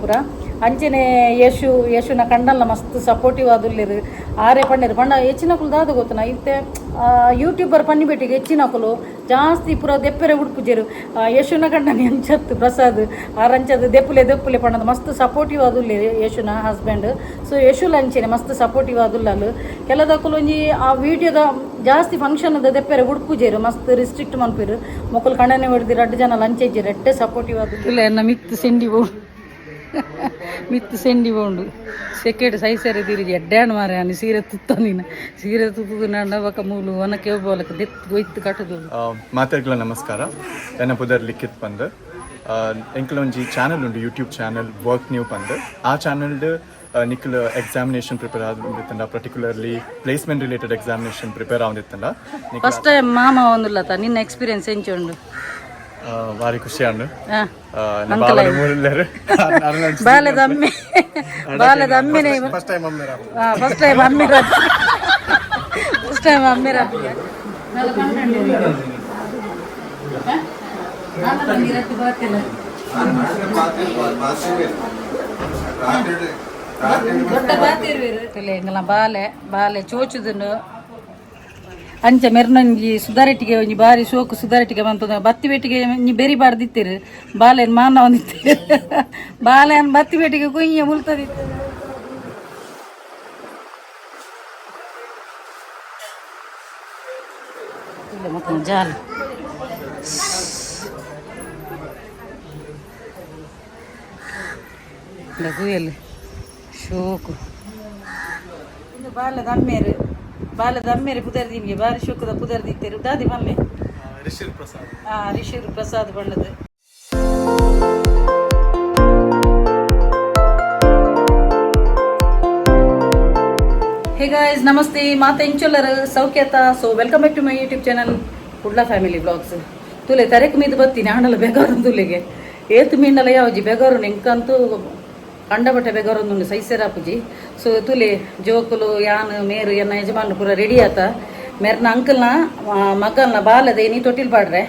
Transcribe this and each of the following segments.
ಪೂರ ಅಂಚನೆ ಯಶುನ ಕಂಡಲ್ಲ ಮಸ್ತ್ ಸಪೋರ್ಟಿವ್ ಆದುಲ್ಲೇರು ಆರೆ ಪಂಡೇರು ಪಂಡ ಹೆಚ್ಚಿನಕುಲು ದಾದ ಗೊತ್ತನ ಇತ್ತೆ ಯೂಟ್ಯೂಬರ್ ಪನ್ನಿ ಬೇಟಿಗೆ ಹೆಚ್ಚಿನಕುಲು ಜಾಸ್ತಿ ಪೂರ ದೆಪ್ಪರೆ ಉಡುಪುಜೇರು ಯಶುನ ಕಂಡನಿ ಅಂಚತ್ತು ಪ್ರಸಾದ್ ಆರಂಚದು ದೆಪ್ಪುಲೆ ಪಂಡದ ಮಸ್ತ್ ಸಪೋರ್ಟಿವ್ ಆದುಲ್ಲೆ ಯಶುನ ಹಸ್ಬೆಂಡ್ ಸೊ ಯಶುಲ ಅಂಚೆನೆ ಮಸ್ತ್ ಸಪೋರ್ಟಿವ್ ಆದುಲ್ಲಲು ಕೆಲದಕ್ಕಲು ಒಂಜಿ ಆ ವಿಡಿಯೋದ ಜಾಸ್ತಿ ಫಂಕ್ಷನ್ದ ದೆಪ್ಪರೆ ಉಡುಪುಜೇರು ಮಸ್ತ್ ರಿಸ್ಟ್ರಿಕ್ಟ್ ಮನ್ಪೇರು ಮೊಕ್ಕಲು ಕಣ್ಣನೆ ಹೊಡೆದು 2 ಜನ ಲಂಚ್ ಇಜ್ಜೇರು ಎಡ್ಡೆ ಸಪೋರ್ಟಿವ್ ಆದುಲ್ಲ ಎನ್ನ ಮಿತ್ತು ಸೆಂಡಿ ಬೋಂಡು ಸೆಕೆಡ್ ಸೈಸರೆ ತಿರುಗಿ ಎಡ್ಡಾಣ್ ಮಾರೆ ಅನಿ ಸೀರೆ ತುತ್ತದು ನಂಡ ಬಕ ಮೂಲು ಒನಕ್ಕೆ ಒಬ್ಬಲಕ್ಕೆ ದೆತ್ತು ಒಯ್ತು ಕಟ್ಟದು ಮಾತಾಡ್ಗಳ ನಮಸ್ಕಾರ ನನ್ನ ಪುದರ್ ಲಿಖಿತ್ ಪಂದ್ ಎಂಕಲೊಂಜಿ ಚಾನಲ್ ಉಂಡು ಯೂಟ್ಯೂಬ್ ಚಾನಲ್ ವರ್ಕ್ ನ್ಯೂ ಪಂದ್ ಆ ಚಾನಲ್ಡ್ ನಿಖಲ್ ಎಕ್ಸಾಮಿನೇಷನ್ ಪ್ರಿಪೇರ್ ಆದಿತ್ತಂಡ particularly placement related examination prepare ಆದಿತ್ತಂಡ ಫಸ್ಟ್ ಟೈಮ್ ಮಾಮ ಒಂದುಲ್ಲತ ನಿನ್ನ ಎಕ್ಸ್ಪೀರಿಯನ್ಸ್ ಎಂಚ ಉಂಡು ಭಾರಿ ಖುಷಿ ಅಂಡು ಬಾಲದ ಅಮ್ಮಿನೇ ಫಸ್ಟ್ ಟೈಮ್ ಅಮ್ಮಿರ ಬಾಲೆ ಚೋಚುದನು ಅಂಚ ಮೆರ್ನಂಜಿ ಸುಧಾರೆಟ್ಟಿಗೆ ಒಂಜಿ ಬಾರಿ ಸೋಕು ಸುಧಾರೆಟ್ಟಿಗೆ ಬಂತದ ಬತ್ತಿ ಬೇಟಿಗೆ ನೀ ಬೆರಿ ಬಾರ್ದಿತ್ತೀರಿ ಬಾಲೆನ್ ಮಾನ ಒಂದಿತ್ತೀರಿ ಬಾಲೆನ್ ಬತ್ತಿ ಬೇಟಿಗೆ ಕುಯ್ಯ ಮುಲ್ತದಿತ್ತು ಮತ್ತೆ ಜಾಲ ಗುಯಲ್ಲಿ ಶೋಕು ಇದು ಬಾಲದ ಅಮ್ಮೇರೆ ಪುದರ್ದಿನ್ಗೆ ಬಾರಿ ಶೋಕದ ಪುದರ್ದಿತ್ತೇರು ದಾದಿ ಮಮ್ಮೆ ರಿಷಿರ್ ಪ್ರಸಾದ್ ಬಣ್ಣದ ಹೇ ಗಾಯ್ಸ್ ನಮಸ್ತೆ ಮಾತಾ ಇಂಚೊಲ್ಲರು ಸೌಖ್ಯತ so welcome back to my YouTube channel Kudla family vlogs ತುಲೆ ತರೆಕ್ ಮೀದು ಬತ್ತೀನಿ ಆಂಡಲ ಬೆಗಾರು ತುಲೆಗೆ ಏತು ಮೀಂಡಲ ಯಾವಜಿ ಬೆಗಾರು ನೆಂಕಂತೂ ಕಂಡಬಟ್ಟೆ ಬೆಗಾರೊಂದು ಸೈಸೆರಾಪುಜಿ ಸೊ ತುಲೆ ಜೋಕುಲು ಯಾನ್ ಮೇರು ಎನ್ನ ಯಜಮಾನ ಪೂರ ರೆಡಿ ಆತ ಮೇರ್ನ ಅಂಕಲ್ನ ಮಗಲ್ನ ಬಾಲದೆ ನೀ ತೊಟ್ಟಿಲ್ ಪಾಡ್ರೆ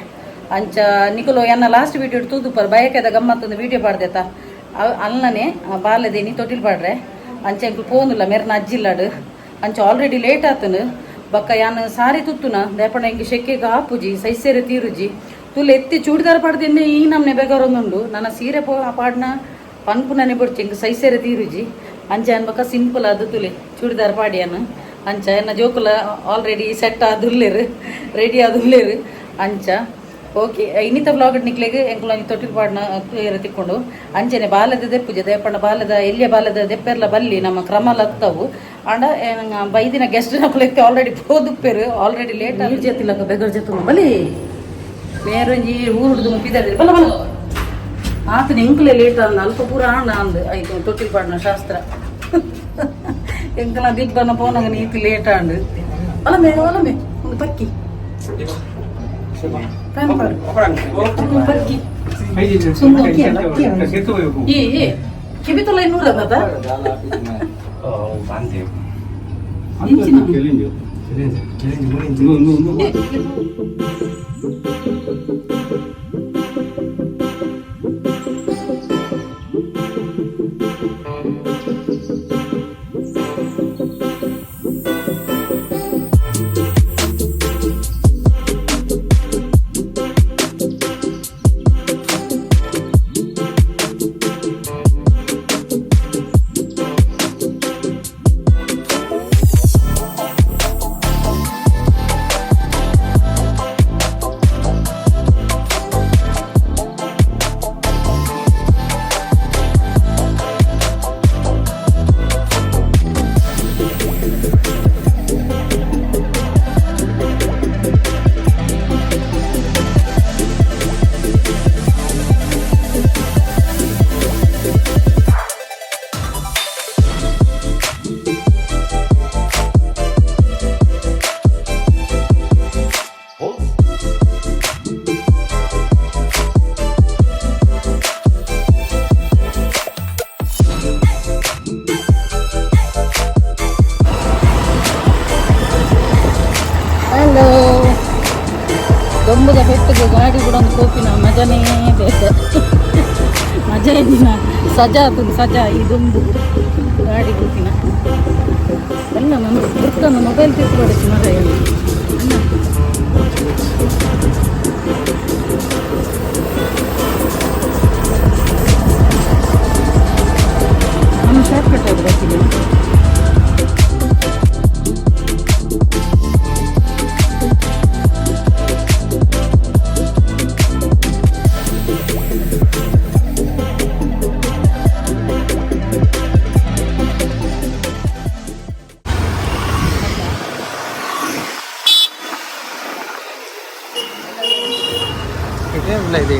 ಅಂಚ ನಿಕುಲು ಎನ್ನ ಲಾಸ್ಟ್ ವೀಡಿಯೋ ತೂದುಪರ್ ಬಯಕೆದ ಗಮ್ಮತ್ತೊಂದು ವೀಡಿಯೋ ಪಾಡ್ದೆತ ಅಲ್ಲನೆ ಬಾಲದೆ ನೀ ತೊಟ್ಟಿಲ್ ಪಾಡ್ರೆ ಅಂಚೆ ಅಂಕಲ್ ಪೋನುಲ್ಲ ಮೇರ್ನ ಅಜ್ಜಿಲ್ಲಾಡು ಅಂಚ ಆಲ್ರೆಡಿ ಲೇಟ್ ಆತನು ಬಕ್ಕ ಯಾನ್ ಸಾರಿ ತುತ್ತುನ ದೇಪಣ ಹಿಂಗೆ ಶೆಕೆಗೆ ಆಪುಜಿ ಸೈಸೇರೆ ತೀರುಜಿ ತುಲೆ ಎತ್ತಿ ಚೂಡಿದಾರ ಪಾಡ್ದೆಂದೆ ಈ ನಮ್ನೆ ಬೆಗಾರೊಂದುಂಡು ನನ್ನ ಸೀರೆ ಪಾಡ್ನ ಪನ್ಪುನನೆ ಬಡ್ಚಿ ಹಿಂಗೆ ಸೈಸೇರೆ ತೀರುಜಿ ಅಂಚ ಅನ್ಬಕ್ಕ ಸಿಂಪಲ್ ಅದು ತುಲೆ ಚೂಡಿದಾರ ಪಾಡ್ಯಾನ ಅಂಚ ಎನ್ನ ಜೋಕುಲ ಆಲ್ರೆಡಿ ಸೆಟ್ ಆದುಲ್ಲೇರು ರೆಡಿ ಆದುಲ್ಲೇರು ಅಂಚ ಓಕೆ ಇನ್ನಿತ ಬ್ಲಾಗ್ ನಿಕ್ಲೆಗೆ ಎಂಕ್ಲೊಂಜಿ ತೊಟ್ಟಿಲ್ ಪಾಡ್ನ ಏರ ತಿಕ್ಕೊಂಡು ಅಂಚನೆ ಬಾಲದ ದೆಪ್ಪುಜೆ ದೇಪಣ್ಣ ಬಾಲದ ಎಲ್ಲಿಯ ಬಾಲದ ದೆಪ್ಪೆರ್ಲ ಬಲ್ಲಿ ನಮ್ಮ ಕ್ರಮಲ ಹತ್ತವು ಅಂಡ ಬೈದಿನ ಗೆಸ್ಟ್ ನಕ್ಲೆಕ್ಕೆ ಆಲ್ರೆಡಿ ಪೋದುಪ್ಪೇರು ಆಲ್ರೆಡಿ ಲೇಟ್ ಆಗಿ ಜೊತಿಲಕ ಬೆಗರ್ ಜೊತೆ ಬಲಿ ಬೇರೊಂಜಿ ಊರು ಹುಡ್ದು ಮುಪ್ಪಿದ್ದಾರೆ ಬಲ್ಲ ಬಲ್ಲ ಆತನ ಎಂಕ್ಲೆ ಲೇಟ್ ಅಂದ ಅಲ್ಪ ಪುರಾಣ ಅಂದ್ ಆಯ್ತು ತೊಟ್ಟಿಲ್ ಪಾಡ್ನ ಶಾಸ್ತ್ರ ಎಂಕಲ ದಿಬ್ಬನ ಪೋನಾಗ ನೀತಿ ಲೇಟ್ ಆಂಡ್ ಒಲಮೆ ಒಂದು ಪಕ್ಕಿ ಪಕ್ಕಿ ಕಿಬಿತೊಲ ಇನ್ನೂರ ಬದ ದೊಂಬದ ಪೆಟ್ಟಿಗೆ ಗಾಡಿ ಕೂಡ ಒಂದು ಕೋಪಿನ ಮಜನೇ ಬೇರೆ ಮಜಾ ಇದ್ದಿನ ಸಜಾ ಆಗ್ತದೆ ಸಜಾ ಇದೊಂದು ಗಾಡಿ ಗೊತ್ತಿನ ಎಲ್ಲ ನನ್ನ ಗೊತ್ತನ್ನು ಮೊಬೈಲ್ ತಿಳ್ಕೊಡಕ್ಕೆ ಮರ ಹೇಳಿ ನಮ್ಮ ಶಾರ್ಟ್ ಕಟ್ ಆಗಿ ಬರ್ತೀನಿ ಇದೆ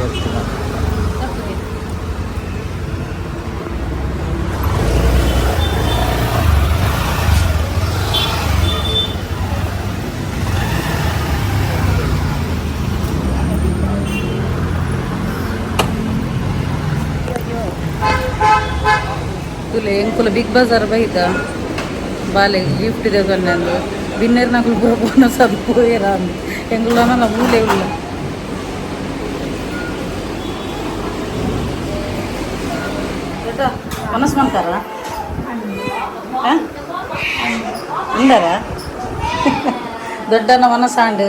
तुले इंकुल बिग बाजार बहित बाले गिफ्ट देवकन्नंदु विन्नर नाकुल बोनस ಅದು పోయేరా ఎంగులన మూలే ఉల్ల ఏట మనస్ మంటారా ఉండరా ದೊಡ್ಡನ ಮನಸಾಂಡ್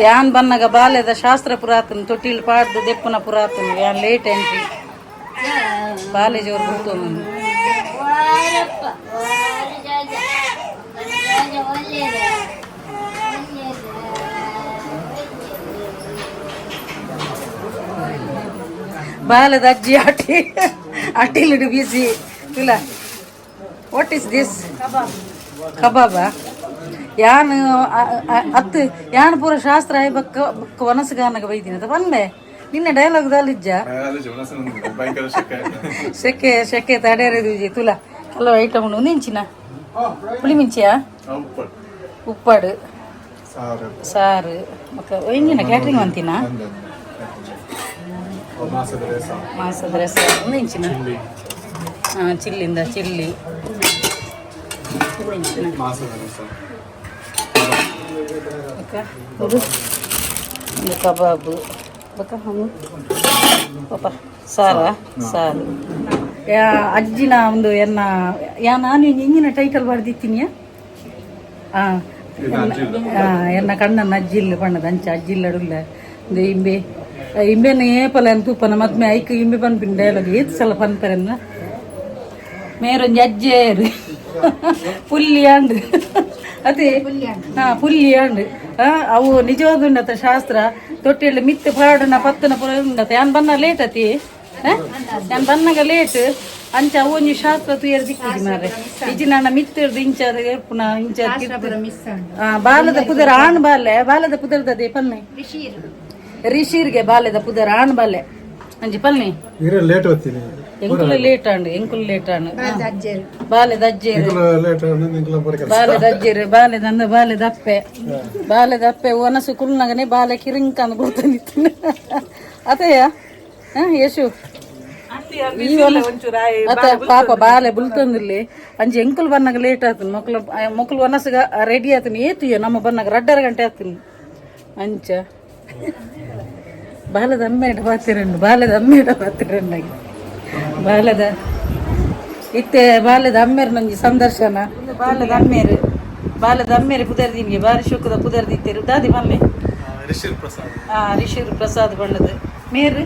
ಯಾನ್ ಬನ್ನಗ ಬಾಲ್ಯದ ಶಾಸ್ತ್ರ ಪುರಾತನ ತೊಟ್ಟಿಲ್ ಪಾಡ್ದು ದೆಪ್ಪನ ಪುರಾತನ ಯಾನ್ ಲೇಟ್ ಎಂಟ್ರಿ ಬಾಲೆ ಜೋರು ಬಿಡ್ತು ಬಾಲದ ಅಜ್ಜಿ ಅಟ್ಟಿಲಿಡು ಬಿಸಿ ಇಲ್ಲ ವಾಟ್ ಇಸ್ ದಿಸ್ ಕಬಾಬಾ ಯಾನ್ ಅತ್ತು ಯಾನ್ ಪೂರ ಶಾಸ್ತ್ರ ಬಕ್ಕ ಬಕ್ಕ ವನಸಗಾನಗ ಬೈದಿನ ಬಂದೆ ನಿನ್ನೆ ಡೈಲಾಗ್ ದಾಲಿಜ್ಜ ಸೆಕೆ ಸೆಕೆ ತಡೆಯದು ತುಲ ಕೆಲವು ಐಟಮ್ ಉಂಡು ನಿಂಚಿನ ಪುಳಿ ಮಿಂಚಿಯಾ ಉಪ್ಪಾಡು ಸಾರು ಮತ್ತೆ ಎಂಜಿನ ಕ್ಯಾಟ್ರಿಂಗ್ ಅಂತಿನ ಮಾಸದ ರಸ ನಿಂಚಿನ ಚಿಲ್ಲಿಂದ ಚಿಲ್ಲಿ ಒಂದು ಕಬಾಬು ಪಾಪ ಸಾರ ಸಾರು ಅಜ್ಜಿನ ಒಂದು ಎನ್ನ ನಾನು ಹಿಂಗಿನ ಟೈಟಲ್ ಬರ್ದಿತ್ತೀನಿ ಎನ್ನ ಕಣ್ಣನ ಅಜ್ಜಿಲ್ಲ ಬಣ್ಣದ ಅಂಚ ಅಜ್ಜಿಲ್ಲಡುಲ್ಲ ಒಂದು ಇಂಬೆ ಇಂಬೆನ ಏಪಲ ಅಂತ ತೂಪನ ಮದ್ಮೆ ಐಕ್ ಇಂಬೆ ಪನ್ಪಿನ ಡೈಲಾಗ್ ಏತ್ ಸಲ ಪನ್ಪರನ್ನ ಮೇರೊಂಜಿ ಅಜ್ಜೇರು ಪುಲ್ಲಿ ಅಂಡ್ ಅದೇ ಪುಲ್ಲಿ ಅಂಡ್ ಅವು ನಿಜವಾದ ಶಾಸ್ತ್ರ ತೊಟ್ಟಿಯಲ್ಲಿ ಮಿತ್ತೆ ಪಾಡನ ಪತ್ತನ ಪುರ ಉಂಡತ ಯಾನ್ ಬನ್ನ ಲೇಟ್ ಅತಿ ಯಾನ್ ಬನ್ನಗ ಲೇಟ್ ಅಂಚ ಅವೊಂಜಿ ಶಾಸ್ತ್ರ ತುಯರ್ ದಿಕ್ಕಿದಿ ಮಾರೆ ಇಜಿ ನನ್ನ ಮಿತ್ತಿರ್ದು ಇಂಚ ಪುನಃ ಇಂಚ ಬಾಲದ ಪುದರ ಆಣ್ ಬಾಲದ ಪುದರ್ದದೆ ಪಲ್ಲೆ ರಿಶೀರ್ಗೆ ಬಾಲ್ಯದ ಪುದರ ಆಣ್ ಬಾಲ್ಯ ಅಂಜಿ ಪಲ್ಲೆ ಲೇಟ್ ಓದ್ತೀನಿ ಎಂಕುಲು ಲೇಟ್ ಆಂಡು ಎಂಕುಲು ಲೇಟ್ ಆಂಡು ಬಾಲ್ಯದ ಅಜ್ಜೇರು ಬಾಲ್ಯದ ಅಜ್ಜೇರು ಬಾಲ್ಯದ ಅಪ್ಪೆ ಒನಸು ಕುಲ್ನಗನೆ ಬಾಲ್ಯ ಕಿರಿಂಕ್ ಅಂದ್ ಕೊಡ್ತಾನಿತ್ತು ಅತೆಯ ಯಶು ಅತ ಪಾಪ ಬಾಲೆ ಬುಲ್ತಂದಿರ್ಲಿ ಅಂಜಿ ಎಂಕುಲ್ ಬನ್ನಾಗ ಲೇಟ್ ಆತನ ಮಕ್ಳು ಒನಸಗ ರೆಡಿ ಆತನ ಏತಿಯೋ ನಮ್ಮ ಬನ್ನಾಗ 2:30 ಗಂಟೆ ಆತನ ಅಂಚ ಬಾಲದ ಅಮ್ಮೇಡ ಪಾತಿರಂಡು ಬಾಲದ ಇತ್ತೆ ಬಾಲ್ಯದ ಅಮ್ಮೇರು ನಂಗೆ ಸಂದರ್ಶನ ಬಾಲ್ಯದ ಅಮ್ಮೇರು ಪುದರ್ದಿನ್ಗೆ ಬಾರಿ ಶುಕದ ಪುದರ್ದಿತ್ತೇರು ದಾದಿ ಮಲ್ಲೆ ರಿಷಿರ್ ಪ್ರಸಾದ್ ಬಣ್ಣದ ಮೇರು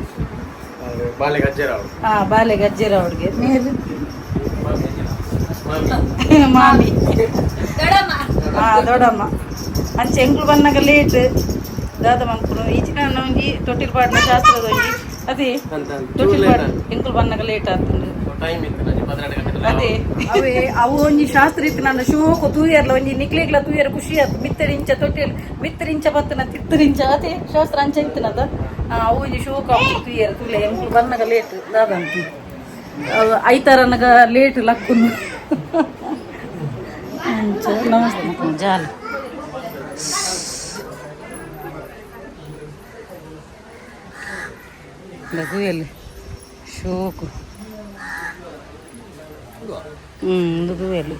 ಬಾಲೆ ಗಜ್ಜೆರಾವ್ಗೆ ಮೇರು ಮಾಮಿ ದೊಡ್ಡಮ್ಮ ಅಂಚೆ ಎಂಕ್ಲು ಬನ್ನಾಗ ಲೇಟ್ ದಾದ ಮಂಕುಲು ಈಚಿನ ಒಂಜಿ ತೊಟ್ಟಿಲ್ ಪಾಡ್ನ ಶಾಸ್ತ್ರದ ಒಂಜಿ ಅದೇ ತೊಟ್ಟಿಲ್ ಪಾಡ್ ಎಂಕ್ಲು ಬನ್ನಾಗ ಲೇಟ್ ಆಗ್ತದೆ ಅದೇ ಅವೇ ಅವು ಒಂಜಿ ಶಾಸ್ತ್ರ ಇತ್ತು ನನ್ನ ಶೋಕು ತೂಯರ್ಲ ಒಂಜಿ ನಿಕ್ಲಿಗ್ಲ ತೂಯರ್ ಖುಷಿ ಆಯ್ತು ಮಿತ್ತರಿಂಚ ತೊಟ್ಟಿಲ್ ಮಿತ್ತರಿಂಚ ಬತ್ತನ ತಿತ್ತರಿಂಚ ಅದೇ ಶಾಸ್ತ್ರ ಅಂಚ ಇತ್ತನದ ಅವು ಒಂಜಿ ಶೋಕು ಅವು ತೂಯರ್ ತುಲೆ ಎಂಕ್ಲು ಬನ್ನಾಗ ಲೇಟ್ ದಾದಂತು ಐತಾರನಗ ಲೇಟ್ ಲಕ್ಕುನು ಅಂಚ ನಮಸ್ತೆ ಜಾಲ ಲಘುಯಲ್ಲಿ ಶೋಕು ಲಘುಯಲ್ಲಿ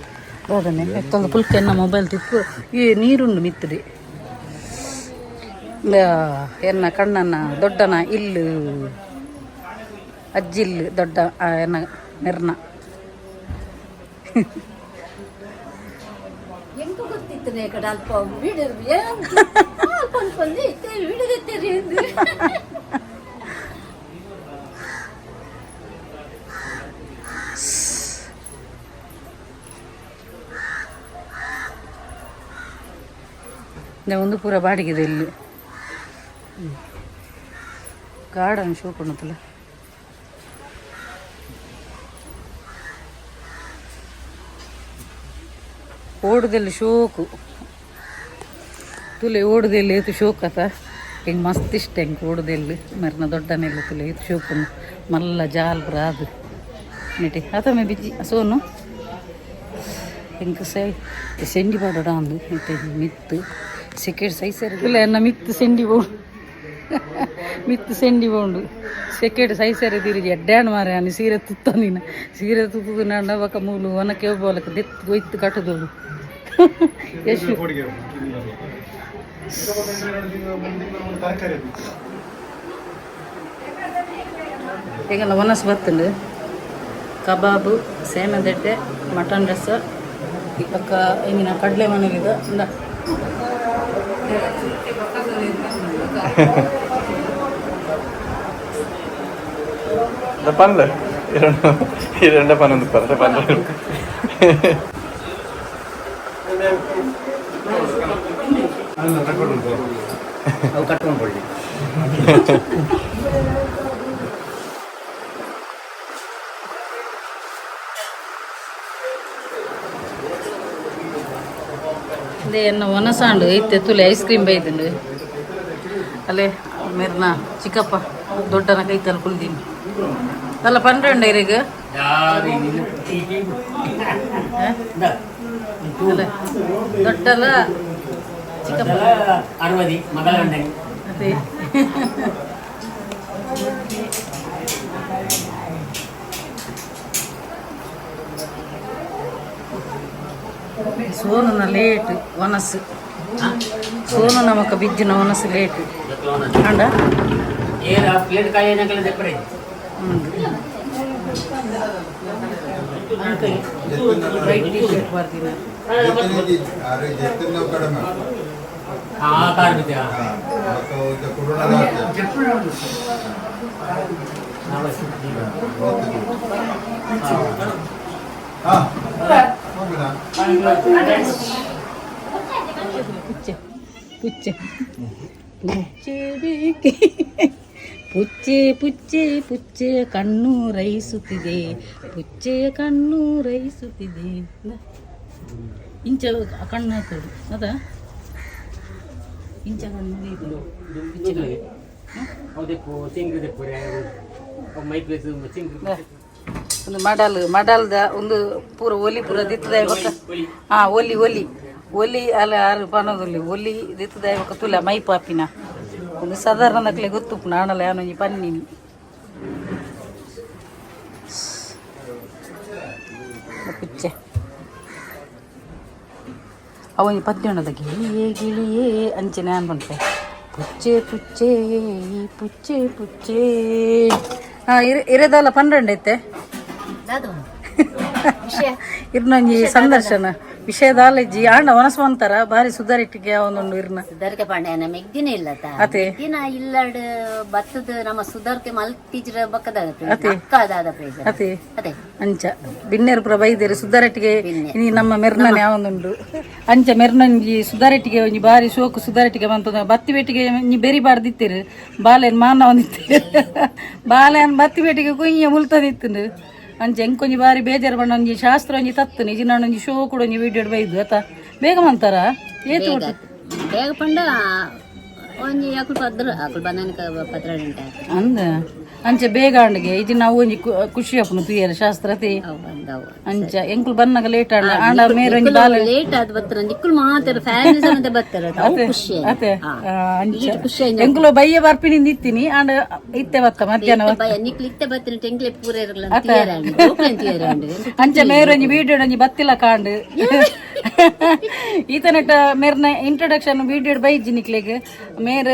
ಅದನ್ನೇ ಎತ್ತೊಂದು ಪುಲ್ಕೆನ್ನ ಮೊಬೈಲ್ ತಿಕ್ಕು ಈ ನೀರುಂಡು ಮಿತ್ತಡಿ ಎನ್ನ ಕಣ್ಣನ ದೊಡ್ಡನ ಇಲ್ಲು ಅಜ್ಜಿಲ್ಲು ದೊಡ್ಡ ಎನ್ನ ಮೆರ್ನ ಒಂದು ಪೂರ ಬಾಡಿಗೆ ಇಲ್ಲಿ ಗಾರ್ಡನ್ ಶೋ ಕೊಡುತ್ತಲ್ಲ ಓಡುದಲ್ಲಿ ಶೋಕು ತುಲೆ ಓಡುದಲ್ಲಿ ಇದು ಶೋಕತ ಹಿಂಗೆ ಮಸ್ತ್ ಇಷ್ಟ ಹೆಂಗೆ ಓಡುದಲ್ಲಿ ಮರನ ದೊಡ್ಡನೆಲ್ಲ ತುಲೆ ಇದು ಶೋಕು ಮಲ್ಲ ಜಾಲ್ಬ್ರ ಅದು ನೆಟಿ ಆತಮೆ ಬಿಜ್ಜಿ ಸೋನು ಹಿಂಗೆ ಸೆಂಡಿ ಪಾಡೋಡ ಅಂದು ಮಿತ್ತು ಸೆಕೆಂಡ್ ಸೈಸರ್ ಇಲ್ಲ ಎನ್ನ ಮಿತ್ತು ಸೆಂಡಿ ಬೋಂಡು ಮಿತ್ತು ಸೆಂಡಿ ಬೋಂಡು ಸೆಕೆಂಡ್ ಸೈಸರ್ ತಿರುಗಿ ಎಡ್ಡಾಣ ಮಾರೆ ಅನಿ ಸೀರೆ ತುತ್ತ ನೀನು ಸೀರೆ ತುತ್ತದು ನಾನು ಬಕ್ಕ ಮೂಲು ಒನಕ್ಕೆ ಹೋಗ್ಬೋಲಕ್ಕೆ ದೆತ್ತು ಒಯ್ತು ಕಟ್ಟದೋಡು ಎಷ್ಟು ಈಗೆಲ್ಲ ಒನಸ್ ಬರ್ತಂಡು ಕಬಾಬು ಸೇಮೆದೆಡ್ಡೆ ಮಟನ್ ರಸ ಈ ಪಕ್ಕ ಹಿಂಗಿನ ಕಡಲೆ ಮನೆಗಿದ ಪನ್ಲೆ ಎರಡು ಪನ್ನೊಂದು ಪರ್ರೆ ಪನ್ಲೆ ಅವು ಕಟ್ಕೊಂಡ್ಕೊಳ್ಳಿ ಅದೇ ಎನ್ನ ಒನಸಾಂಡು ಐತೆ ತುಲೆ ಐಸ್ ಕ್ರೀಮ್ ಬೈದಂಡು ಅಲ್ಲೇ ಮೆರ್ನ ಚಿಕ್ಕಪ್ಪ ದೊಡ್ಡನ ಕೈತಲ್ಲಿ ಕುಳ್ದೀನಿ ಅಲ್ಲ ಪನ್ನೆಂಡು ಇರೀಗ ಅಲ್ಲ ದೊಡ್ಡಲ್ಲ ಚಿಕ್ಕಪ್ಪ ಅದೇ ಸೋನನ ಲೇಟ್ ಒನಸು ಸೋನು ನಮಕ ಬಿಜ್ಜಿನ ಒನಸು ಲೇಟ್ ಅಂಡ ವೈಟ್ ಟಿ ಶರ್ಟ್ ಬರ್ತೀನಿ ಪುಚ್ಚೆ ಪುಚ್ಚೆ ಪುಚ್ಚೆ ಬೇಕೆ ಪುಚ್ಚೆ ಪುಚ್ಚೆ ಪುಚ್ಚೆ ಕಣ್ಣು ರೈಸುತ್ತಿದೆ ಪುಚ್ಚೆಯ ಕಣ್ಣು ರೈಸುತ್ತಿದೆ ಇಂಚ ಕಣ್ಣು ಹಾಕೋದು ಅದ ಇಂಚ ಕಣ್ಣು ಒಂದು ಮಡಲ್ದ ಒಂದು ಪೂರ ಒಲಿ ಪೂರ ದಿತ್ತದ ಹಾಂ ಒಲಿ ಒಲಿ ಒಲಿ ಅಲ್ಲ ಆರು ಪನದಲ್ಲಿ ಒಲಿ ದಿತ್ತದ ತುಲ ಮೈ ಪಾಪಿನ ಒಂದು ಸಾಧಾರಣಕ್ಲೆ ಗೊತ್ತು ನಾಣಲ್ಲ ಯಾನೊಂಜಿ ಪನ್ನಿನಿ ಪುಚ್ಚೆ ಅವನಿ ಪದ್ಯಣದ ಗಿಳಿಯೇ ಗಿಳಿಯೇ ಅಂಚನೆ ಅನ್ಬಂತೆ ಪುಚ್ಚೆ ಪುಚ್ಚೆ ಪುಚ್ಚೆ ಪುಚ್ಚೆ ಹಾಂ ಇರೋದಲ್ಲ 12 ಐತೆ ಇರ್ನೊಂಜಿ ಸಂದರ್ಶನ ವಿಷಯದಾಲಜ್ಜಿ ಆಂಡ ಒನಸ್ವಂತಾರ ಬಾರಿ ಸುಧಾರಿಟ್ಟಿಗೆ ಅವನೊಂದು ಇರ್ನ ಸುಧಾರಿಕೆ ಪಾಂಡ್ಯನ ಮೆಗ್ದಿನ ಇಲ್ಲತ ಅತೆ ದಿನ ಇಲ್ಲಡ್ ಬತ್ತದ ನಮ್ಮ ಸುಧಾರಿಕೆ ಮಲ್ತಿಜ್ರ ಬಕ್ಕದಾದ ಅಕ್ಕದಾದ ಪ್ರೈಸ್ ಅತೆ ಅತೆ ಅಂಚ ಬಿನ್ನೇರು ಪುರ ಬೈದೇರು ಸುಧಾರಿಟ್ಟಿಗೆ ಇನಿ ನಮ್ಮ ಮೆರ್ನನೆ ಯಾವೊಂದುಂಡು ಅಂಚ ಮೆರ್ನಂಜಿ ಸುಧಾರಿಟ್ಟಿಗೆ ಒಂಜಿ ಬಾರಿ ಶೋಕು ಸುಧಾರಿಟ್ಟಿಗೆ ಬಂತದ ಬತ್ತಿ ಬೇಟಿಗೆ ನೀ ಬೆರಿ ಬಾರ್ದಿತ್ತೀರು ಬಾಲೆನ್ ಮಾನ ಒಂದಿತ್ತೀರು ಬಾಲೆನ್ ಬತ್ತಿ ಬೇಟಿಗೆ ಕುಯ್ಯ ಮುಲ್ತದಿತ್ತು ಅಂಚೆ ಎಂಕೊಂಜಿ ಬಾರಿ ಬೇಜಾರು ಬಣ್ಣ ಒಂಜಿ ಶಾಸ್ತ್ರ ಒಂಜಿ ತತ್ತು ನಿಜ ನಾನು ಒಂಜಿ ಶೋ ಕೂಡ ಒಂಜಿ ವಿಡಿಯೋ ಬೈದು ಆತ ಬೇಗ ಮಂತಾರ ಏತು ಬೇಗ ಪಂಡ ಒಂಜಿ ಆಕುಲ್ ಪದ್ರ ಆಕುಲ್ ಬನಾನಿಕ ಪತ್ರ ಉಂಟ ಅಂದ ಅಂಚೆ ಬೇಗ ಅಂಡಿಗೆ ಇದು ನಾವು ಒಂಜಿ ಖುಷಿ ಅಪ್ಪನು ತುಯ್ಯರ ಶಾಸ್ತ್ರತೆ ಅಂಚ ಎಂಕುಲ್ ಬನ್ನಗ ಲೇಟ್ ಆಂಡ ಆಂಡ ಮೇರೆ ಒಂಜಿ ಬಾಲ ಲೇಟ್ ಆದ ಬತ್ತರ ನಿಕ್ಕುಲ್ ಮಾತಾರ ಫ್ಯಾಮಿಲಿ ಸಮೇತ ಬತ್ತರ ಖುಷಿ ಅತೆ ಅಂಚ ಎಂಕುಲು ಬಯ್ಯ ಬರ್ಪಿನಿಂದ ಇತ್ತೀನಿ ಆಂಡ ಇತ್ತೆ ಬತ್ತ ಮಧ್ಯಾಹ್ನ ನಿಕ್ಲು ಇತ್ತೆ ಬತ್ತಿನ ಟೆಂಕ್ಲೆ ಪೂರ ಇರಲ್ಲ ಅಂಚ ಮೇರೆ ಒಂಜಿ ವಿಡಿಯೋ ಒಂಜಿ ಬತ್ತಿಲ್ಲ ಕಾಂಡು ಈತನಟ ಮೇರ್ನ ಇಂಟ್ರೊಡಕ್ಷನ್ ವಿಡಿಯೋ ಬೈಜಿ ನಿಕ್ಲೆಗ್ ಮೇರ್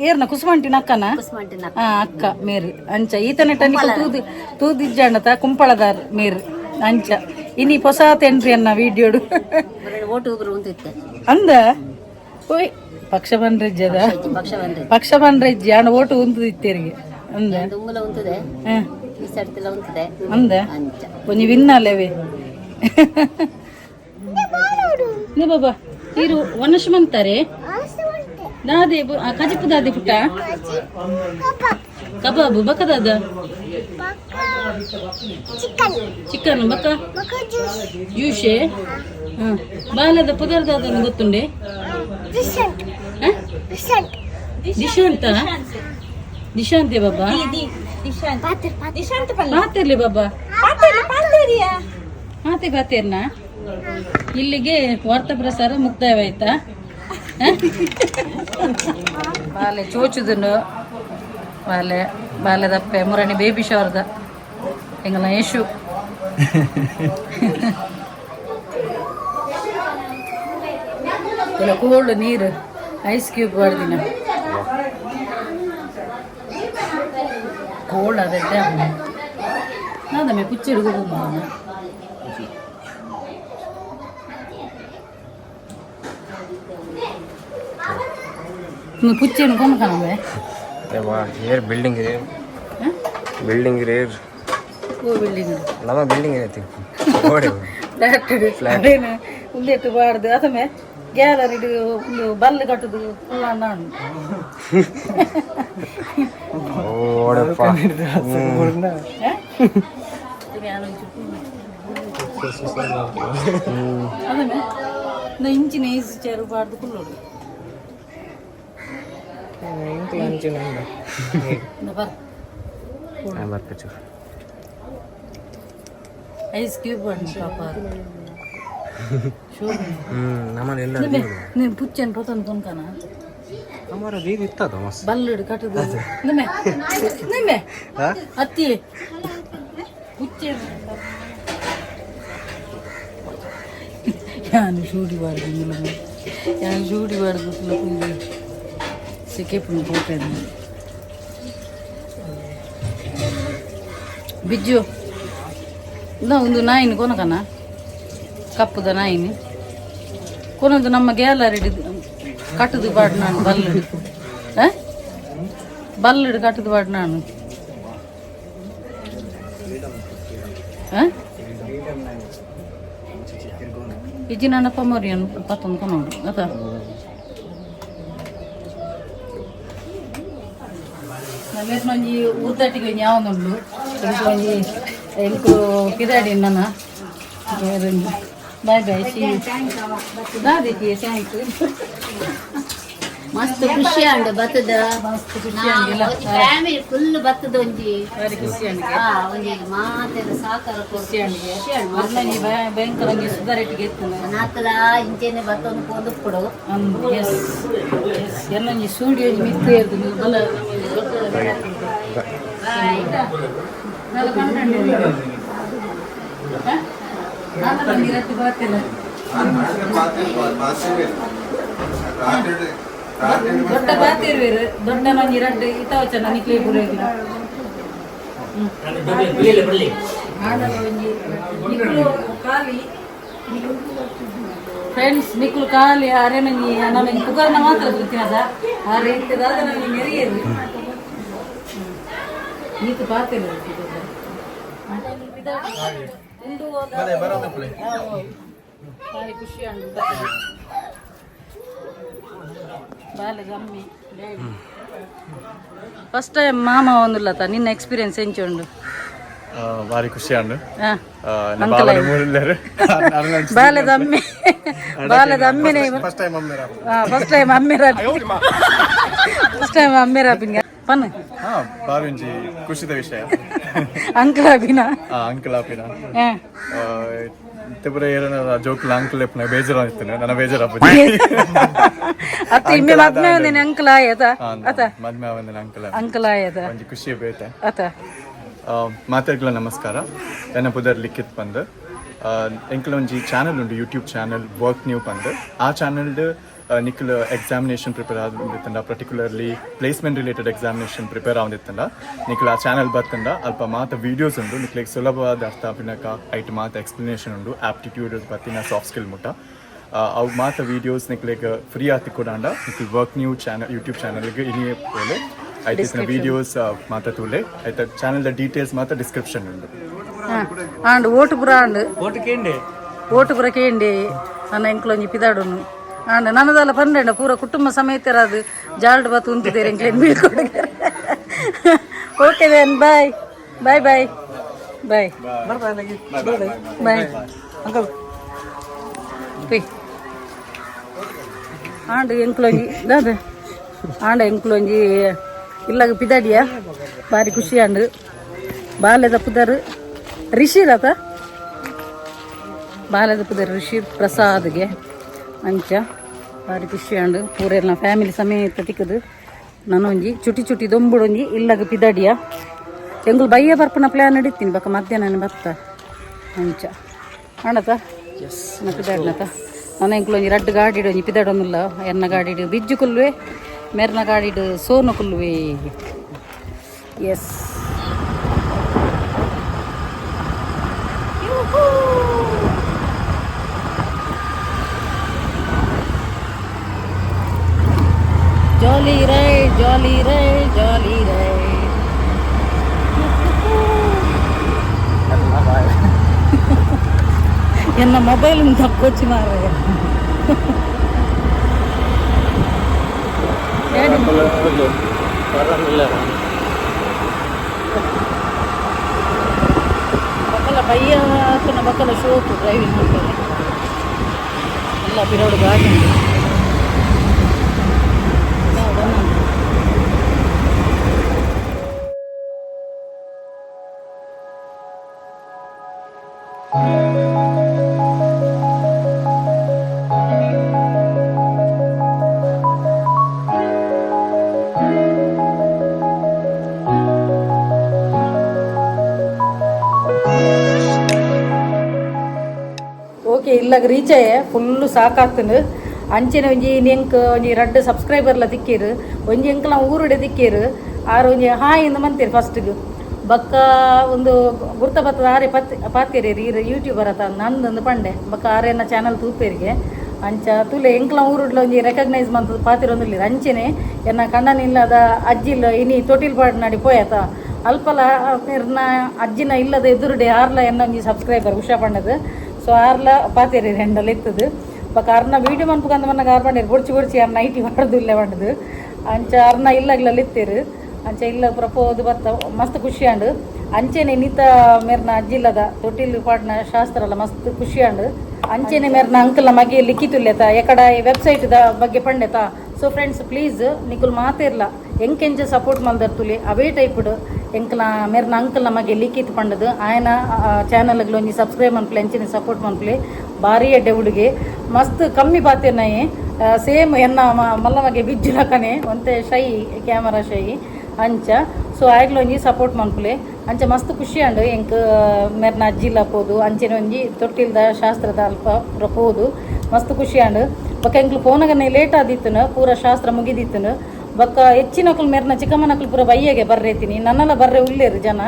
ಏರ್ನ ಕುಸುಮಂಟಿನ ಅಕ್ಕನ ಕುಸ್ಮಂಟಿನ ಅಕ್ಕ ಮೇರ್ ಅಂಚ ಈತನಟ ನಿಕ್ಲು ತೂದಿಜ್ಜಾಣತ ಕುಂಪಳದಾರ್ ಮೇರ್ ಅಂಚ ಇನಿ ಹೊಸ ತೆಂಟ್ರಿ ಅನ್ನ ವಿಡಿಯೋಡು ಓಟು ಒಬ್ರು ಉಂತಿತ್ತೆ ಅಂದ ಓಯ್ ಪಕ್ಷ ಬಂದ್ರಜ್ಜದ ಪಕ್ಷ ಬಂದ್ರೆ ಪಕ್ಷ ಬಂದ್ರಜ್ಜಿ ಅಣ್ಣ ಓಟು ಉಂತದ ಇತ್ತೇರಿಗೆ ಅಂದ ದುಂಗುಲ ಉಂತದೆ ಈ ಸರ್ತಿಲ ಉಂತದೆ ಅಂದ ಅಂಚ ಒಂಜಿ ವಿನ್ನಲ್ಲವೇ ನೇ ಬಾಬಾ ಇರು ವನಶ್ಮಂತಾರೆ ದಾದೆ ಕಜಿಪು ದಾದೆ ಪುಟ್ಟ ಕಬಾಬು ಬಕದಾದ ಚಿಕನ್ ಬಕ ಜ್ಯೂಶೆ ಬಾಲದ ಪದಾರ್ಥ ಗೊತ್ತುಂಡೆ ದಿಶಾಂತ ದಿಶಾಂತೆ ಬಾಬಾ ಪಾತೆರ್ಲಿ ಬಾಬಾ ಮಾತೆ ಪಾತೇರ್ನ ಇಲ್ಲಿಗೆ ವಾರ್ತಾ ಪ್ರಸಾರ ಮುಕ್ತಾಯವಾಯ್ತಾ ಬಾಲೆ ಚೋಚುದನು ಬಾಲೆದಪ್ಪೆ ಮುರಣಿ ಬೇಬಿ ಶವರ್ದ ಎಂಗಲ ಯಶು ಇಲ್ಲ ಕೋಲ್ಡ್ ನೀರು ಐಸ್ ಕ್ಯೂಬ್ ಮಾಡ್ದಿನ ಕೋಲ್ಡ್ ಅದಕ್ಕೆ ನಾದಮ್ಮೆ ಕುಚ್ಚಿ ಹಿಡ್ಕೋದು पुच्चे कौन खाना है ये बिल्डिंग है बिल्डिंग रे वो बिल्डिंग लवा बिल्डिंग रहती ಓಡೆ ಫ್ಲಾಟ್ ಅದೇನ ಉಂದೆಟ್ಟು ಬಾರ್ದು ಅದಮೆ ಗ್ಯಾಲರಿ ಒಂದು ಬಲ್ಲು ಕಟ್ಟುದು ನಾನು ಓಡಪ್ಪ ಅದಮೆ ನಾ ಇಂಚಿನ ಈಸ್ ಚೇರು ಬಾರ್ದು ಕುಲ್ಲೋಡು ಐಸ್ ಕ್ಯೂಬ್ ಪಾಪ ನೀನು ಪುಚ್ಚನ್ ಪತನ್ ಕೊನ್ಕನ हमारा दीद इतना था मस्त ಬಲ್ಲಡು ಕಟ್ಟದು ನಿಮ್ಮೆ ನಿಮ್ಮೆ ಅತ್ತಿ ಪುಚ್ಚೆ ಯಾನು ಶೂಡಿ ಬಾರ್ದು ನಿಲ್ಲಮ್ಮ ಯಾನು ಶೂಡಿ ಬಾರ್ದು ಕುಂದು ಸಿಕ್ಕೆ ಪುಣ್ಯ ಹೋಗ್ತದೆ ಬಿಜ್ಜು ನಾ ಒಂದು ನಾಯಿನ ಕೊನಕನ ಕಪ್ಪುದ ನಾಯಿನಿ ಕೊನೊಂದು ನಮ್ಮ ಗ್ಯಾಲರಿ ಕಟ್ಟದು ಬಾಡು ನಾನು ಬಲ್ಲಡು ಬಲ್ಲಡು ಕಟ್ಟದು ಬಾಡು ನಾನು ಇಜ್ಜಿ ನನ್ನ ಪಮ್ಮರಿಯನ್ನು ಪತ್ತೊಂದು ಕೊನೋಡು ಅದ ನಮ್ಮೇಸ್ ಮಂಜಿ ಊರ್ದಟ್ಟಿಗೆ ಯಾವನುಂಡು ಒಂಜಿ ಎಂಕು ಕಿದಾಡಿ ನನ್ನ ಬಾಯ್ ಬಾಯ್ ದಾದಿಗೆ ಥ್ಯಾಂಕ್ ಮಸ್ತ್ ಖುಷಿ ಅಂಡ್ ಬತ್ತದ ಮಸ್ತ್ ಖುಷಿ ಆಗಿಲ್ಲ ಫ್ಯಾಮಿಲಿ ಫುಲ್ ಬತ್ತದ ಒಂಜಿ ಬಾರಿ ಖುಷಿ ಆಗಿದೆ ಒಂಜಿ ಮಾತೆಲ್ಲ ಸಾಕಾರ ಖುಷಿ ಆಗಿದೆ ಮೊದಲನೇ ಭಯಂಕರ ಸುಧಾರಿಟ್ಟಿಗೆ ಇತ್ತು ನಾಕಲ ಇಂಚೆನೆ ಬತ್ತೊಂದು ಪೋದುಪ್ಪುಡು ಎಸ್ ಎಲ್ಲ ಸ್ಟುಡಿಯೋ ಮಿತ್ತು ಇರ್ದು ನೀವು ಬಲ ಬರ್ತಿಲ್ಲ ದೊಡ್ಡ ಬಾತಿರ್ವೇರು ದೊಡ್ಡ ನಂಗೆ ರಡ್ಡು ಇತವಚನ ನಿಕ್ಲಿ ಪುರೋಗಿನ ಖಾಲಿ ಫ್ರೆಂಡ್ಸ್ ನಿಕ್ಲು ಖಾಲಿ ಅರೆ ನಂಗೆ ನನಗೆ ಪುಗಾರ್ನ ಮಾತ್ರ ಗೊತ್ತಿನದ ಆ ರೀತಿಯಾದ ನನಗೆ ನೆರೆಯರು ನೀತು ಪಾತಿಲ್ಲ ಭಾರಿ ಖುಷಿ ಅಂಡು ಬಾಲೆ ಗಮ್ಮಿ ಫಸ್ಟ್ ಟೈಮ್ ಮಾಮ ಒಂದುಲ್ಲತ ನಿನ್ನ ಎಕ್ಸ್ಪೀರಿಯನ್ಸ್ ಎಂಚ ಉಂಡು ಭಾರಿ ಖುಷಿ ಅಂಡು ಬಾಲದ ಅಮ್ಮೆನೆ ಫಸ್ಟ್ ಟೈಮ್ ಅಮ್ಮೆ ರಾಪಿಂಗ ಪನ್ ಭಾರಿ ಒಂಜಿ ಖುಷಿದ ವಿಷಯ ಅಂಕಲ್ ಅಭಿನ ತೆಪುರ ಏನ ಜೋಕ್ಲ ಅಂಕಲ್ ಎಪ್ಪನ ಬೇಜಾರ ಇರ್ತೇನೆ ನನ್ನ ಬೇಜಾರ ಅತ್ತ ಇಮ್ಮೆ ಮದ್ಮೆ ಒಂದಿನ ಅಂಕಲ್ ಆಯತ ಅತ ಮದ್ಮೆ ಒಂದಿನ ಅಂಕಲ್ ಆಯತ ಒಂಜಿ ಖುಷಿ ಬೇತೆ ಅತ ಮಾತೆರ್ಗಳ ನಮಸ್ಕಾರ ನನ್ನ ಪುದರ್ ಲಿಖಿತ್ ಬಂದು ಎಂಕ್ಲೊಂಜಿ ಚಾನಲ್ ಉಂಡು ಯೂಟ್ಯೂಬ್ ಚಾನಲ್ ವರ್ಕ್ ನ್ಯೂ ಪಂದ್ ಆ ಚಾನಲ್ಡ್ ನಿಖಲ್ ಎಕ್ಸಾಮಿನೇಷನ್ ಪ್ರಿಪೇರ್ ಆದಿತ್ತಂಡ particularly placement related examination prepare ಆದಿತ್ತಂಡ ನಿಖಲ್ ಆ ಚಾನಲ್ ಬತ್ತಂಡ ಅಲ್ಪ ಮಾತ ವೀಡಿಯೋಸ್ ಉಂಡು ನಿಖಲಿಗೆ ಸುಲಭವಾದ ಅರ್ಥ ಪಿನಕ ಐಟ್ ಮಾತ ಎಕ್ಸ್ಪ್ಲನೇಷನ್ ಉಂಡು ಆಪ್ಟಿಟ್ಯೂಡ್ ಬತ್ತಿನ ಸಾಫ್ಟ್ ಸ್ಕಿಲ್ ಮುಟ್ಟ ಅವು ಮಾತ ವೀಡಿಯೋಸ್ ನಿಖಲಿಗೆ ಫ್ರೀ ಆತಿ ಕೊಡಾಂಡ ನಿಖಲ್ ವರ್ಕ್ ನ್ಯೂ ಚಾನಲ್ ಯೂಟ್ಯೂಬ್ ಚಾನಲ್ಗೆ ಇನಿ ಪೋಲೆ ಐತಿನ ವೀಡಿಯೋಸ್ ಮಾತ ತೂಲೆ ಐತ ಚಾನಲ್ದ ಡೀಟೇಲ್ಸ್ ಮಾತ ಡಿಸ್ಕ್ರಿಪ್ಷನ್ ಉಂಡು ಆಂಡ್ ಓಟು ಪುರ ಕೇಂಡೆ ನನ್ನ ಎಂಕ್ಲೊಂಜಿ ಪಿದಾಡುನು ಆಂಡ್ ನನ್ನದಲ್ಲ ಪಂಡ ಪೂರ ಕುಟುಂಬ ಸಮೇತರಾದು ಜಾಲ್ಡ್ ಬತ್ತು ಉಂತಿದ್ದೇರೆ ಎಂಕ್ಲೇನ್ ಬೀಳ್ಕೊಡುಗೆ okay then bye bye bye bye bye uncle and ಎಂಕ್ಲೊಂಜಿ ದಾದ ಆಂಡ ಎಂಕ್ಲೊಂಜಿ ಇಲ್ಲಾಗ ಪಿದಾಡಿಯ ಬಾರಿ ಖುಷಿ ಆಂಡ್ ಬಾಲ್ಯದ ಪುದರ್ ರಿಷಿರ್ ಆತ ಬಾಲ್ಯದ ಪುದರ್ ರಿಷಿರ್ ಪ್ರಸಾದ್ಗೆ ಅಂಚ ಬಾರಿ ಖುಷಿ ಆಂಡ್ ಪೂರೆಲ್ಲ ಫ್ಯಾಮಿಲಿ ಸಮೇತ ತಿಕ್ಕದು ನಾನೊಂಜಿ ಚುಟಿ ದೊಂಬುಡೊಂಜಿ ಇಲ್ಲಾಗ ಪಿದಾಡಿಯ ಎಂಗುಲು ಬಯ್ಯ ಬರ್ಪನ ಪ್ಲ್ಯಾನ್ ನಡೀತೀನಿ ಬಕ್ಕ ಮಧ್ಯಾಹ್ನ ಬರ್ತಾ ಅಂಚ ಆಣತ ಪಿದಾಡ್ನತ ನಾನು ಎಂಕ್ಲೊಂಜಿ ರಡ್ಡು ಗಾಡಿಡು ಒಂಜಿ ಪಿದಾಡೊಂದಿಲ್ಲ ಎನ್ನ ಗಾಡಿಡು ಬಿಜ್ಜು ಕುಲ್ವೆ ಮೆರ್ನ ಗಾಡಿಡು ಸೋನು ಕುಲ್ವೆ yes jolly ride jolly ride jolly ride ಎನ್ನ ಮೊಬೈಲ್ ತಕ್ಕೊಚ್ಚಿ ಮಾರ ಬಕ್ಕಲ ಬಯ್ಯ ಹಾಕಿನ ಬಕ್ಕಲ ಶೋಕು ಡ್ರೈವಿಂಗ್ ಮಾಡ್ತಾರೆ ಎಲ್ಲ ಪಿರೋಡು ಗಾಡಿ ಓಕೆ ಇಲ್ಲಾಗ ರೀಚ್ ಆಯೆ ಫುಲ್ಲು ಸಾಕಾಗ್ತನು ಅಂಚೆನೆ ಒಂಜಿ ನೆಂಕ್ ಒಂಜಿ ರಡ್ಡು ಸಬ್ಸ್ಕ್ರೈಬರ್ಲ ತಿಕ್ಕೇರು ಒಂಜಿ ಎಂಕ್ಲ ಊರುಡೆ ತಿಕ್ಕೇರು ಆರು ಒಂಜಿ ಹಾಯ್ ಇಂದ ಮಂತೇರು ಫಸ್ಟ್ಗೆ ಬಕ್ಕ ಒಂದು ಗುರ್ತ ಬತ್ತದ ಆರೆ ಪಾತೇರಿ ಯೂಟ್ಯೂಬರ್ ಅತ ನಂದೊಂದು ಪಂಡೆ ಬಕ್ಕ ಆರೆನ್ನ ಚಾನಲ್ ತೂಪೇರಿಗೆ ಅಂಚ ತುಲೆ ಎಂಕ್ಲ ಊರುಡ್ಲ ಒಂಜಿ ರೆಕಗ್ನೈಸ್ ಮಂತದ ಪಾತಿರೊಂದುಲ್ಲೇರು ಅಂಚೆನೆ ಎನ್ನ ಕಣ್ಣನಿಲ್ಲದ ಅಜ್ಜಿಲ್ ಇನಿ ತೊಟಿಲ್ ಪಾಡ್ ನಡಿ ಪೋಯತ ಅಲ್ಪಲ ನಿರ್ನ ಅಜ್ಜಿನ ಇಲ್ಲದ ಎದುರುಡೆ ಆರ್ಲ ಎನ್ನ ಒಂಜಿ ಸಬ್ಸ್ಕ್ರೈಬರ್ ಉಷಾ ಪಂಡದು ಸೊ ಆರ್ಲ ಪಾತೇರಿ ಹೆಂಡಲ್ ಇತ್ತದು ಬಕ್ಕ ಅರ್ನ ವೀಡಿಯೋ ಮನ್ಪುಗಂದ ಮನ್ನಾಗ ಆರ್ ಪಂಡೇರು ಬೊಡ್ಚಿ ಅರ್ನ ಐಟಿ ಹೊಡೆದು ಇಲ್ಲೇ ಪಂಡದು ಅಂಚ ಅರ್ನ ಇಲ್ಲಾಗ್ಲಲ್ಲಿ ಇತ್ತೇರು ಅಂಚ ಇಲ್ಲ ಪ್ರಪೋದು ಬರ್ತ ಮಸ್ತ್ ಖುಷಿ ಆಂಡು ಅಂಚೆನೆ ನಿತ ಮೇರ್ನ ಅಜ್ಜಿಲ್ಲದ ತೊಟ್ಟಿಲ್ ಪಾಡ್ನ ಶಾಸ್ತ್ರ ಅಲ್ಲ ಮಸ್ತ್ ಖುಷಿ ಆಂಡು ಅಂಚೆನೆ ಮೇರ್ನ ಅಂಕಲ್ನ ಮಗೆ ಲಿಖಿತುಲ್ಲೆತ ಎಕಡ ಈ ವೆಬ್ಸೈಟ್ ದ ಬಗ್ಗೆ ಪಂಡೆತ ಸೊ ಫ್ರೆಂಡ್ಸ್ ಪ್ಲೀಸ್ ನಿಕುಲ್ ಮಾತಿರ್ಲ ಎಂಕೆಂಚ ಸಪೋರ್ಟ್ ಮಲ್ದರ್ತುಲಿ ಅವೇ ಟೈಪ್ಡ್ ಎಂಕ್ಲ ಮೇರ್ನ ಅಂಕಲ್ನ ಮಗೆ ಲಿಖಿತ್ ಪಂಡದು ಆಯನ ಚಾನಲ್ಗಳು ಒಂಜಿ ಸಬ್ಸ್ಕ್ರೈಬ್ ಮನ್ಪಲೆ ಎಂಚಿನ ಸಪೋರ್ಟ್ ಮನ್ಪಲೆ ಭಾರಿ ಎಡ್ಡೆ ಹುಡುಗಿ ಮಸ್ತ್ ಕಮ್ಮಿ ಬಾತೇನಾಯಿ ಸೇಮ್ ಎನ್ನ ಮಲ್ಲ ಮಗೆ ಬಿಜ್ಜಿಲಕನೆ ಒಂತೆ ಶೈ ಕ್ಯಾಮರಾ ಶೈ ಅಂಚ ಸೊ ಆಗ್ಲ ಒಂಜಿ ಸಪೋರ್ಟ್ ಮನ್ಪುಲೆ ಅಂಚ ಮಸ್ತ್ ಖುಷಿ ಆಂಡು ಎಂಕ್ ಮೇರ್ನ ಅಜ್ಜಿಲ ಪೋದು ಅಂಚೆನ ಒಂಜಿ ತೊಟ್ಟಿಲ್ದ ಶಾಸ್ತ್ರದ ಅಲ್ಪ ಪೂರ ಪೋದು ಮಸ್ತ್ ಖುಷಿ ಆಂಡು ಬೊಕ್ಕ ಎಂಕ್ಲು ಪೋನಗನೆ ಲೇಟ್ ಆದಿತ್ತನು ಪೂರ ಶಾಸ್ತ್ರ ಮುಗಿದಿತ್ತನು ಬೊಕ್ಕ ಹೆಚ್ಚಿನಕ್ಲು ಮೇರ್ನ ಚಿಕ್ಕಮ್ಮನಕ್ಲು ಪೂರ ಬಯ್ಯಗೆ ಬರ್ರೇತೀನಿ ನನ್ನೆಲ್ಲ ಬರ್ರೆ ಉಳ್ಳೇರು ಜನ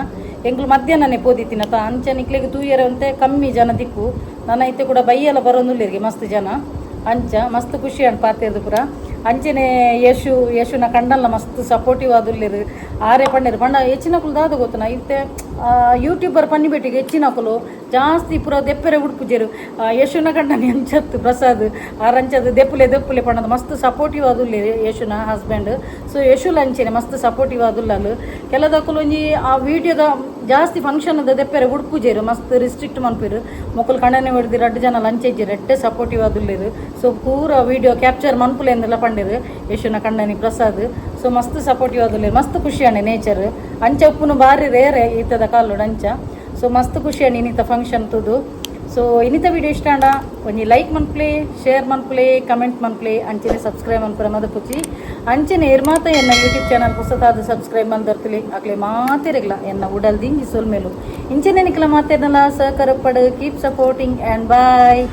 ಎಂಕ್ಲು ಮಧ್ಯಾಹ್ನನೇ ಪೋದಿತ್ತಿನತ ಅಂಚೆ ನಿಕ್ಲಿಗೆ ತೂಯರೆ ಅಂತೆ ಕಮ್ಮಿ ಜನ ದಿಕ್ಕು ನನ್ನ ಐತೆ ಕೂಡ ಬೈಯೆಲ್ಲ ಬರೋನುಲ್ಲೇರಿಗೆ ಮಸ್ತ್ ಜನ ಅಂಚ ಮಸ್ತ್ ಖುಷಿ ಆಂಡ್ ಪಾತೇರ್ದು ಪೂರ ಅಂಚೆನೆ ಯಶುನ ಕಂಡಲ್ಲ ಮಸ್ತ್ ಸಪೋರ್ಟಿವ್ ಆದುಲ್ಲೇರು ಆರೆ ಪಂಡೇರು ಪಂಡ ಹೆಚ್ಚಿನಕುಲು ದಾದ ಗೊತ್ತನ ಇತ್ತೆ ಯೂಟ್ಯೂಬರ್ ಪನ್ನಿಬೇಟಿಗೆ ಹೆಚ್ಚಿನಕುಲು ಜಾಸ್ತಿ ಪೂರ ದೆಪ್ಪರೆ ಉಡುಪುಜೆರು ಯಶುನ ಕಂಡನಿ ಅಂಚತ್ತು ಪ್ರಸಾದ್ ಆರಂಚದು ದೆಪ್ಪುಲೆ ಪಂಡದ ಮಸ್ತ್ ಸಪೋರ್ಟಿವ್ ಆದುಲ್ಲೆ ಯಶುನ ಹಸ್ಬೆಂಡ್ ಸೊ ಯಶುಲ ಅಂಚೆನೆ ಮಸ್ತ್ ಸಪೋರ್ಟಿವ್ ಆದುಲ್ಲಲು ಕೆಲದಕ್ಕಲು ಒಂಜಿ ಆ ವಿಡಿಯೋದ ಜಾಸ್ತಿ ಫಂಕ್ಷನ್ದ ದೆಪ್ಪರೆ ಉಡುಪುಜೆರು ಮಸ್ತ್ ರಿಸ್ಟ್ರಿಕ್ಟ್ ಮನ್ಪೇರು ಮೊಕ್ಕಲು ಕಣ್ಣನೆ ಹೊಡೆದು ರಡ್ಡು ಜನ ಲಂಚೆಜ್ಜಿ ರೆಡ್ಡೆ ಸಪೋರ್ಟಿವ್ ಆದುಲ್ಲೇರು ಸೊ ಪೂರ ವಿಡಿಯೋ ಕ್ಯಾಪ್ಚರ್ ಮನ್ಪುಲೆ ಎಂದೆಲ್ಲ ಪಂಡೇರು ಯಶುನ ಕಂಡನಿ ಪ್ರಸಾದ್ ಸೊ ಮಸ್ತ್ ಸಪೋರ್ಟಿವ್ ಆದುಲ್ಲೇರು ಮಸ್ತ್ ಖುಷಿ ಆಣೆ ನೇಚರ್ ಅಂಚ ಉಪ್ಪುನು ಭಾರಿ ರೇರೆ ಈತದ ಕಾಲುಡು ಅಂಚ ಸೊ ಮಸ್ತ್ ಖುಷಿ ಆಣಿ ಇನ್ನಿತ ಫಂಕ್ಷನ್ ತುದು ಸೊ ಇನ್ನಿತ ವಿಡಿಯೋ ಇಷ್ಟ ಅಂಡ ಒಂಜಿ ಲೈಕ್ ಮನ್ಪ್ಲೆ ಶೇರ್ ಮನ್ಪ್ಲೆ ಕಮೆಂಟ್ ಮನ್ಪ್ಲೆ ಅಂಚೆನೆ ಸಬ್ಸ್ಕ್ರೈಬ್ ಮನ್ಪುರ ಮದ ಪುಚ್ಚಿ ಅಂಚೆನೆ ಇರ್ಮಾತ ಎನ್ನ ಯೂಟ್ಯೂಬ್ ಚಾನಲ್ ಹೊಸತಾದ ಸಬ್ಸ್ಕ್ರೈಬ್ ಮಂದರ್ತಲಿ ಆಗ್ಲೇ ಮಾತಿರಗ್ಲ ಎನ್ನ ಉಡಲ್ ದಿಂಗಿ ಸೋಲ್ ಮೇಲು ಇಂಚೆನೆ ನಿಕ್ಲ ಮಾತೇನಲ್ಲ ಸಹಕಾರ ಪಡು ಕೀಪ್ ಸಪೋರ್ಟಿಂಗ್ ಆ್ಯಂಡ್ ಬಾಯ್.